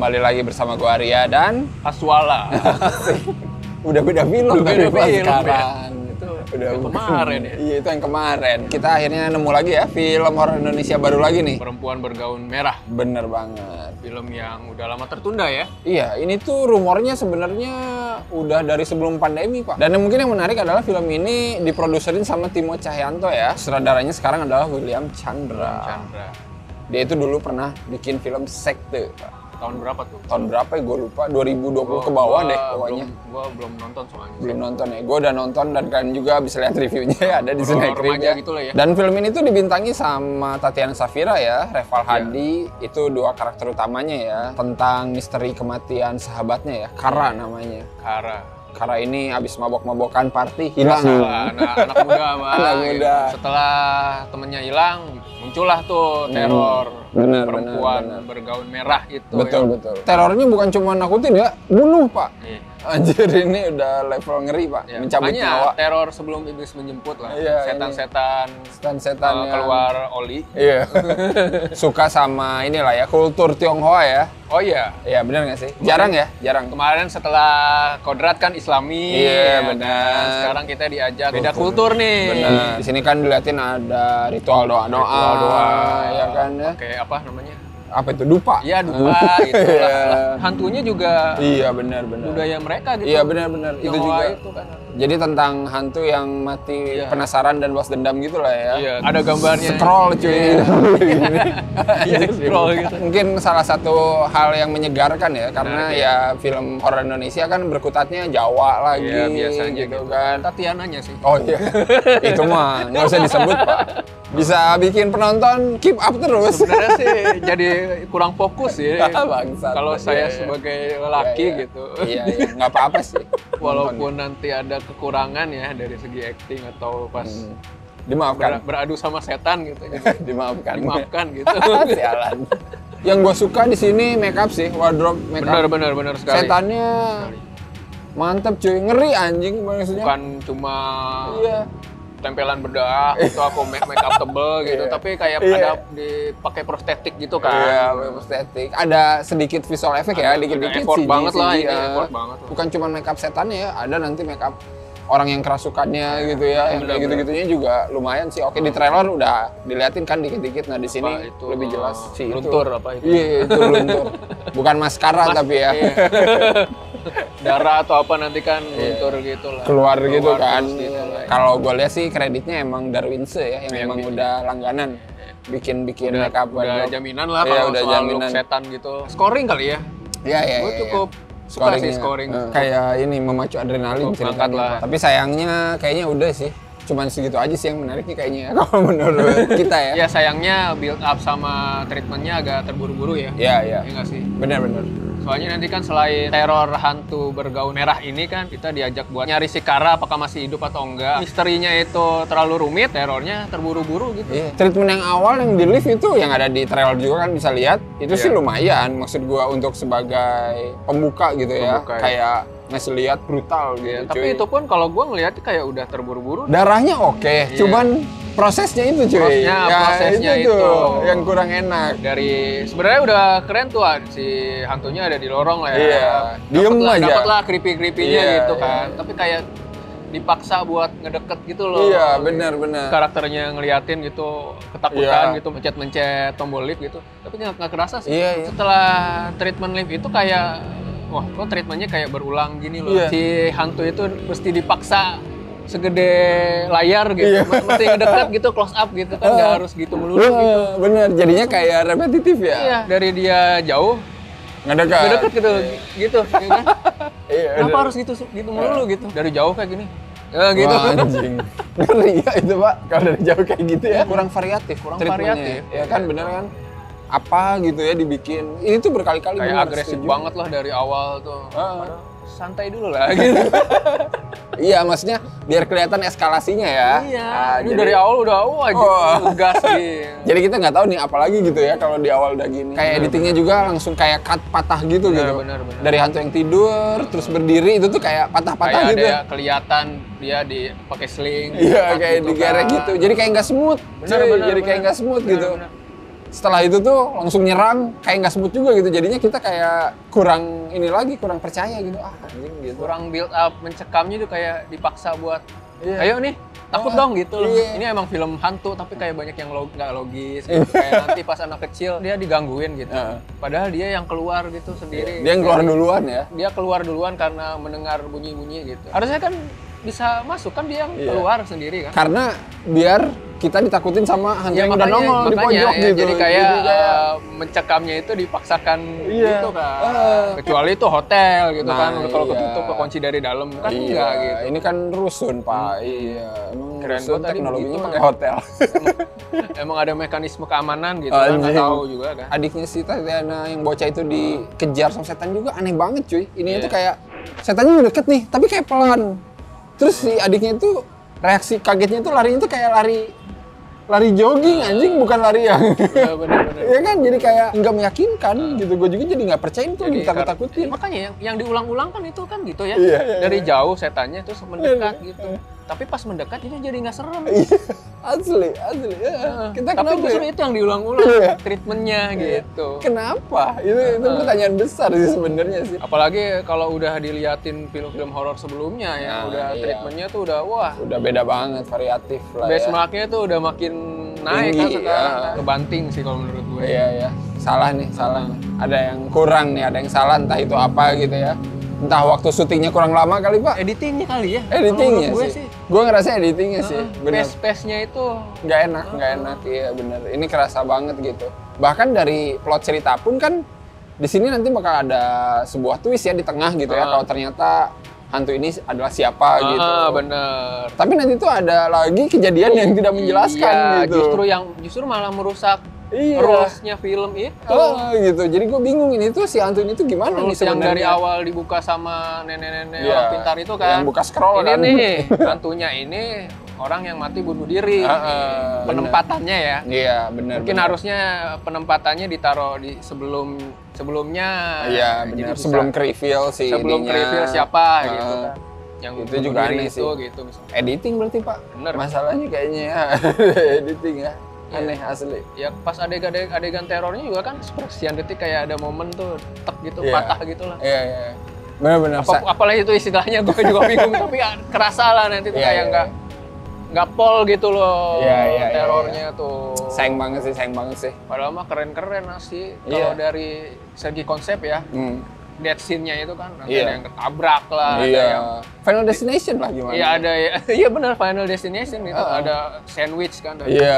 Kembali lagi bersama gua Arya dan Aswala. udah beda film Udah beda Pak, film, sekarang. Itu Udah yang kemarin ya. Iya, itu yang kemarin. Kita akhirnya nemu lagi ya film horor Indonesia baru lagi nih. Perempuan bergaun merah. Bener banget. Film yang udah lama tertunda ya. Iya, ini tuh rumornya sebenarnya udah dari sebelum pandemi, Pak. Dan yang mungkin yang menarik adalah film ini diproduserin sama Timo Cahyanto ya. Sutradaranya sekarang adalah William Chandra. Chandra. Dia itu dulu pernah bikin film Sekte, Pak. Tahun berapa tuh? Tahun berapa ya gue lupa, 2020 ke bawah deh pokoknya. Gua belum nonton soalnya. Belum nonton ya, gue udah nonton dan kalian juga bisa lihat reviewnya ya, ada di Horor Cinecrip remaja ya. gitu lah ya. Dan film ini tuh dibintangi sama Tatiana Safira ya, Reval Hadi, itu dua karakter utamanya ya, tentang misteri kematian sahabatnya ya, Kara namanya. Kara ini abis mabok-mabokan party hilang. Anak muda Bang. Anak muda. Setelah temennya hilang, muncullah tuh teror Bener, perempuan bener. bergaun merah itu. Betul, betul. Terornya bukan cuma nakutin ya, bunuh Pak. Iya. Anjir, ini udah level ngeri Pak, Ya, mencabut makanya nyawa. teror sebelum iblis menjemput lah. Iya, Setan-setan Setan-setan yang keluar oli. Iya. Suka sama inilah ya, kultur Tionghoa ya. Oh iya. Iya, benar nggak sih? Jarang ya? Jarang. Kemarin setelah kodrat kan Islami. Iya, ya benar. kan? Sekarang kita diajak beda kultur nih. Benar. Di sini kan diliatin ada ritual doa-doa. Ritual doa. Ya kan ya. Kayak apa namanya? Apa itu? Dupa? Iya, dupa gitu Iya. lah. Hantunya juga Iya, benar-benar. budaya mereka gitu. Iya, benar-benar. Itu Tionghoa juga. itu kan. Jadi tentang hantu yang mati Iya. penasaran dan balas dendam gitu lah ya. Iya, ada gambarnya. Scroll cuy. Iya, scroll gitu. Mungkin salah satu hal yang menyegarkan ya, karena Nah, ya film horor Indonesia kan berkutatnya Jawa lagi. Iya, biasanya gitu kan. Tatiananya sih. Oh iya, itu mah nggak usah disebut Pak. Bisa bikin penonton keep up terus. Sebenarnya sih jadi kurang fokus ya. Bangsat. Kalau saya Iya, iya. sebagai lelaki Iya, iya. gitu. Iya, iya, nggak apa-apa sih. Walaupun nanti ada kekurangan ya dari segi acting atau pas Dimaafkan. beradu sama setan gitu. Dimaafkan. Dimaafkan gitu. Sialan. Yang gue suka di sini make up sih, wardrobe make up. Benar sekali. Setannya mantep cuy, ngeri anjing maksudnya. Bukan cuma Iya. tempelan bedah itu aku make up tebel gitu, Iya. tapi kayak Iya. ada dipakai prostetik gitu kan. Iya, estetik. Ada sedikit visual effect ya, Ada dikit-dikit effort CG, banget lah ini, ya. effort banget. Bukan cuma make up setannya ya, ada nanti make up orang yang kerasukannya gitu ya, yang kayak gitu-gitunya juga lumayan sih. Oke, di trailer udah diliatin kan dikit-dikit. Nah, di sini Apa itu, lebih jelas sih luntur itu. apa itu? Iya, itu luntur. Bukan maskara tapi ya. Iya. Darah atau apa nanti kan luntur gitu lah. Keluar gitu kan. terus gitu lah. Kalau gue lihat sih kreditnya emang Darwinse ya, yang Yang emang bikin. udah langganan bikin Udah, make up udah jaminan lah Iya, kalau udah soal jaminan. look setan gitu. Scoring kali ya? Iya, iya. Gue iya, cukup iya. suka sih scoring. Kayak ini memacu adrenalin Cukup ceritanya. ngangkat lah. Pak. Tapi sayangnya kayaknya udah sih. Cuman segitu aja sih yang menariknya kayaknya ya, kalau menurut kita ya. Ya sayangnya build up sama treatmentnya agak terburu-buru ya. Iya, iya. Iya nggak sih? Benar-benar. Soalnya nanti kan selain teror hantu bergaun merah ini kan kita diajak buat nyari si Kara apakah masih hidup atau enggak. Misterinya itu terlalu rumit, terornya terburu-buru gitu. Iya. Treatment yang awal yang di lift itu yang ada di trailer juga kan bisa lihat. Itu sih Iya. lumayan. Maksud gua untuk sebagai pembuka gitu ya. Pembuka, ya. Kayak ngasih lihat brutal gitu. Iya, cuy. tapi itu pun kalau gue ngeliat kayak udah terburu-buru. Darahnya oke, cuman prosesnya itu cuy. Prosesnya itu. tuh yang kurang enak. Dari sebenarnya udah keren tuh si hantunya ada di lorong lah ya. Iya, diem aja. Dapat lah creepy-creepynya Iya, gitu iya. kan. Tapi kayak dipaksa buat ngedeket gitu loh. Iya, benar-benar. Karakternya ngeliatin gitu, ketakutan Iya. gitu, mencet-mencet tombol lift gitu. Tapi nggak kerasa sih. Iya, iya. Setelah treatment lift itu kayak, wah kok treatmentnya kayak berulang gini loh. Iya. Si hantu itu mesti dipaksa segede layar gitu, Iya. mesti ngedeket gitu, close up gitu kan, nggak harus gitu melulu gitu. Bener, jadinya kayak repetitif ya. Iya, dari dia jauh, Ngedekat. ngedeket gitu, gitu, ya kan? Iya, Kenapa harus gitu melulu gitu? Dari jauh kayak gini, ya gitu. Wah, anjing. Ngeri ya itu Pak, kalau dari jauh kayak gitu ya. Kurang variatif, Kurang treatmentnya. variatif. Ya kan, bener kan? Apa gitu ya dibikin. Ini tuh berkali-kali Kayak bener, agresif setuju. banget lah dari awal tuh. Ah. Santai dulu lah gitu. Iya, maksudnya biar kelihatan eskalasinya ya. Iya, Ah, ini dari awal udah aja ngegas gitu. Jadi kita nggak tahu nih apalagi gitu ya kalau di awal udah gini. Kayak editingnya juga langsung kayak cut patah gitu gitu. Benar. Dari hantu yang tidur terus berdiri itu tuh kayak patah-patah Kayak gitu. ada kelihatan dia pakai sling. Iya, empat kayak gitu digerek kan. gitu. Jadi kayak nggak smooth. Benar, cuy. benar, Jadi kayak benar. nggak smooth gitu. Benar. setelah itu tuh langsung nyerang, kayak nggak smooth juga gitu. Jadinya kita kayak kurang kurang percaya gitu. Anjing gitu. Kurang build up, mencekamnya tuh kayak dipaksa buat, Iya. ayo nih, takut dong gitu loh. Iya. Ini emang film hantu, tapi kayak banyak yang nggak logis. Gitu. Kayak nanti pas anak kecil, dia digangguin gitu. Padahal dia yang keluar gitu sendiri. Dia yang keluar duluan ya. Dia keluar duluan karena mendengar bunyi-bunyi gitu. Harusnya kan bisa masuk, kan dia yang Iya. keluar sendiri kan. Karena biar kita ditakutin sama hantu Ya, yang udah nongol di pojok ya, gitu. jadi kayak mencekamnya itu dipaksakan Iya. gitu kan. Kecuali itu hotel gitu Nah, kan, udah kalau iya. ketutup kekunci dari dalam kan Iya, enggak gitu. ini kan rusun Pak. Iya, emang Keren rusun gua tadi teknologinya begitu, pakai Bang. hotel. Emang ada mekanisme keamanan gitu kan, nggak Anjing. tahu juga kan. Adiknya si Tatiana yang bocah itu dikejar sama setan juga aneh banget cuy. Ini Iya. tuh kayak setannya udah deket nih, tapi kayak pelan. Terus si adiknya itu reaksi kagetnya itu larinya tuh kayak lari jogging anjing, bukan lari yang Iya, bener-bener. ya kan, jadi kayak nggak meyakinkan gitu. Gue juga jadi nggak percaya itu Jadi ditakut-takutin. makanya yang diulang-ulang kan itu kan gitu ya. Iya, iya, Dari jauh setannya terus mendekat gitu. Tapi pas mendekat itu jadi nggak serem. Iya, asli ya. Kita Tapi kenapa justru ya? itu yang diulang-ulang Iya. treatmentnya gitu. Kenapa? Itu pertanyaan besar sih sebenarnya sih. Apalagi kalau udah diliatin film-film horor sebelumnya ya, Nah, udah iya. treatmentnya tuh udah wah, Udah beda banget, variatif lah ya. benchmarknya tuh udah makin naik kan Tinggi, sekarang. ya. Kebanting sih kalau menurut gue. Iya. Salah nih. Ada yang kurang nih, ada yang salah, entah itu apa gitu ya. Entah waktu syutingnya kurang lama kali, Pak. Editingnya kali ya. Editingnya Kalau menurut gue sih. Gue ngerasa editingnya sih. Bener. Pace-nya itu Nggak enak. Iya bener. Ini kerasa banget gitu. Bahkan dari plot cerita pun kan di sini nanti bakal ada sebuah twist ya di tengah gitu ya. Kalau ternyata hantu ini adalah siapa gitu. bener. Tapi nanti tuh ada lagi kejadian yang tidak menjelaskan Iya, gitu. justru malah merusak Iya. rules-nya film itu. Gitu. Jadi gue bingung ini tuh si hantu ini tuh gimana nih Rules yang sebenarnya. dari awal dibuka sama nenek-nenek Iya, orang pintar itu kan. yang buka scroll ini kan. nih, hantunya ini orang yang mati bunuh diri. Bener. Penempatannya ya. Iya benar. Mungkin harusnya penempatannya ditaruh di sebelumnya. Iya Jadi benar. bisa- Sebelum ke-reveal si sebelum ininya. reveal siapa Heeh. gitu kan. Yang Itu bunuh juga diri aneh itu, sih. gitu misalnya. Editing berarti Pak. Bener. Masalahnya kayaknya ya. Editing ya. Aneh asli. Ya pas adegan terornya juga kan sepersekian detik kayak ada momen tuh tek gitu, Iya. patah gitu lah. Iya. Benar-benar. Apalagi itu istilahnya gue juga bingung, tapi ya kerasa lah nanti tuh Iya, kayak iya. nggak pol gitu loh Iya, terornya tuh. sayang banget sih. Padahal mah keren-keren sih Iya. kalau dari segi konsep ya. Death scene-nya itu kan nanti Iya. ada yang ketabrak lah, ada Iya. yang Final Destination lah gimana? iya ada ya, iya benar Final Destination itu ada sandwich kan, ada Iya.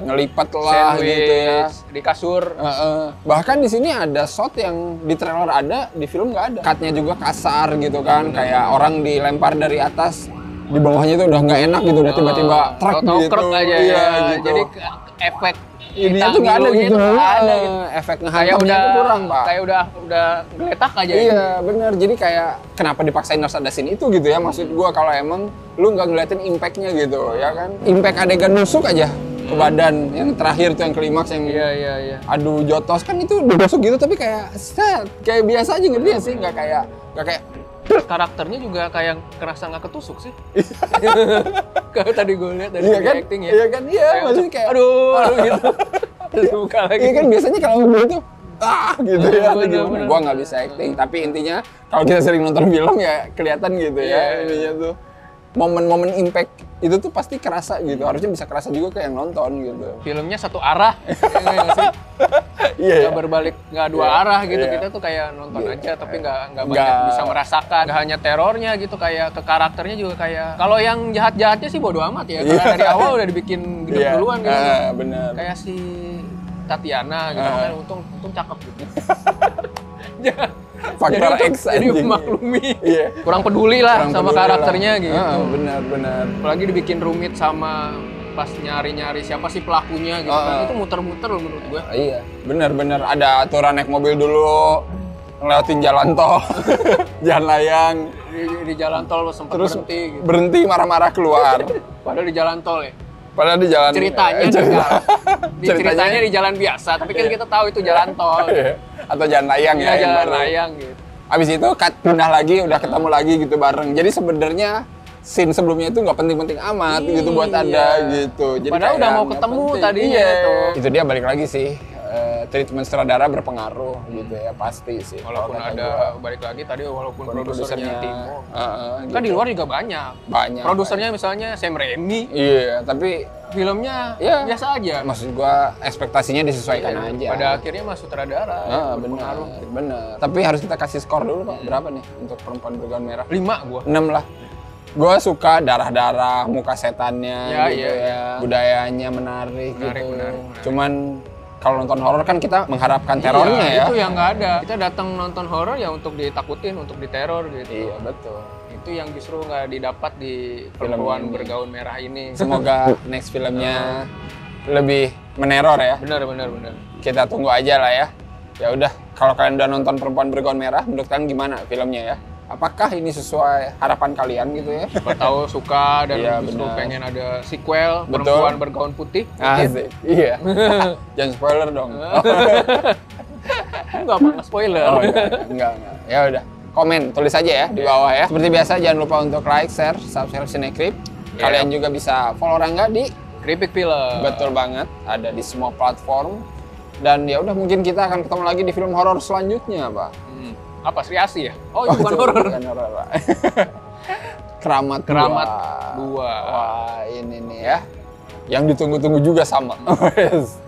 Ngelipat lah sandwich gitu ya. di kasur. Bahkan di sini ada shot yang di trailer ada, di film nggak ada. Cutnya juga kasar gitu kan, kayak orang dilempar dari atas, di bawahnya itu udah nggak enak gitu, udah tiba-tiba truk Tahu-tahu gitu. krek aja Iya, ya. gitu. Jadi efek Ininya kita tuh nggak ada ngilunya gitu. tuh nggak ada gitu. Efek Kayak ngehantamnya udah itu kurang, Pak. Kayak udah geletak aja. Iya, bener. Jadi kayak kenapa dipaksain harus ada scene itu gitu ya? Maksud gua kalau emang lu nggak ngeliatin impact-nya gitu, ya kan? Impact adegan nusuk aja ke badan yang terakhir tuh yang klimaks yang Iya. aduh jotos kan itu nusuk gitu tapi kayak set, kayak biasa aja gitu ya sih, nggak kayak Karakternya juga kayak kerasa nggak ketusuk sih. Kalau tadi gue lihat dari iya segi kan? acting ya. Iya kan? Iya, maksudnya kayak aduh gitu. Terus buka lagi. iya kan biasanya kalau ngomong itu gitu ya, atau bener, gimana? bener. Gua nggak bisa acting, tapi intinya kalau kita sering nonton film ya kelihatan gitu ya, Iya. ininya tuh momen-momen impact itu tuh pasti kerasa gitu, harusnya bisa kerasa juga ke yang nonton gitu. Filmnya satu arah, ya nggak sih? Iya. Nggak berbalik, nggak dua Iya, arah gitu. iya. Kita tuh kayak nonton Iya. aja, tapi nggak Nggak. banyak bisa merasakan. Nggak hanya terornya gitu, kayak ke karakternya juga kayak. Kalau yang jahat-jahatnya sih bodo amat ya. Karena Iya. dari awal udah dibikin gedek Iya. duluan gitu. Bener. Kayak si Tatiana gitu, kan untung cakep gitu. Faktor Jadi X jadi anjing. maklumi. Iya. Kurang peduli lah Kurang sama peduli karakternya lah. gitu. Benar. Apalagi dibikin rumit sama pas nyari-nyari siapa sih pelakunya gitu kan. Itu muter-muter loh menurut gue. Iya, benar. Ada aturan naik mobil dulu, ngelewatin jalan tol, jalan layang, Di jalan tol lo sempat terus berhenti gitu. berhenti marah-marah keluar. Padahal di jalan tol ya. Padahal di jalan Ceritanya ceritanya di jalan biasa, tapi kan kita tahu itu jalan tol. Iya. Atau jalan layang Iya, ya. yang jalan baru. layang gitu. Abis itu pindah lagi, udah ketemu lagi gitu bareng. Jadi sebenarnya scene sebelumnya itu nggak penting-penting amat gitu buat Anda gitu. Jadi padahal kayak udah mau nggak ketemu penting. tadinya tuh. Itu dia balik lagi sih. Treatment sutradara berpengaruh gitu ya, pasti sih. Walaupun Kalau kata ada gua. balik lagi tadi walaupun produsernya Timo. Kan gitu. di luar juga banyak. Banyak. Produsernya misalnya Sam Raimi, Iya, tapi filmnya ya biasa aja. maksud gua ekspektasinya disesuaikan Iya, aja. pada akhirnya mah sutradara yang benar, berpengaruh. benar. Tapi harus kita kasih skor dulu, Pak. Berapa nih untuk Perempuan Bergaun Merah? 5 gua. 6 lah. Gue suka darah-darah, muka setannya Ya, gitu iya, ya. Budayanya menarik gitu. menarik. Cuman kalau nonton horor kan kita mengharapkan terornya ya. Itu yang nggak ada. Kita datang nonton horor ya untuk ditakutin, untuk diteror gitu. Iya, betul. Itu yang justru nggak didapat di Film Perempuan ini. Bergaun Merah ini. Semoga next filmnya lebih meneror ya. Benar. Kita tunggu aja lah ya. Ya udah, kalau kalian udah nonton Perempuan Bergaun Merah, menurut kalian gimana filmnya ya? Apakah ini sesuai harapan kalian gitu ya? Siapa tahu suka dan Iya, justru benar. pengen ada sequel Betul. Perempuan Bergaun Putih. Asik. Iya. Jangan spoiler dong. Enggak apa spoiler. Oh, enggak. Ya udah. Komen, tulis aja ya di bawah ya. Seperti biasa jangan lupa untuk like, share, subscribe Cinecrip. Kalian juga bisa follow Rangga di Kripik Film. betul banget, ada di semua platform. Dan ya udah mungkin kita akan ketemu lagi di film horor selanjutnya, Pak. Apa Sri Asih ya? Oh, itu bukan itu horor. bukan horor, Pak. Keramat Keramat 2. Wah, ini nih ya. Yang ditunggu-tunggu juga sama.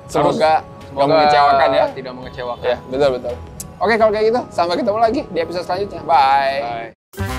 Semoga nggak mengecewakan ya. Tidak mengecewakan. Ya, betul. Oke, kalau kayak gitu, sampai ketemu lagi di episode selanjutnya. Bye. Bye.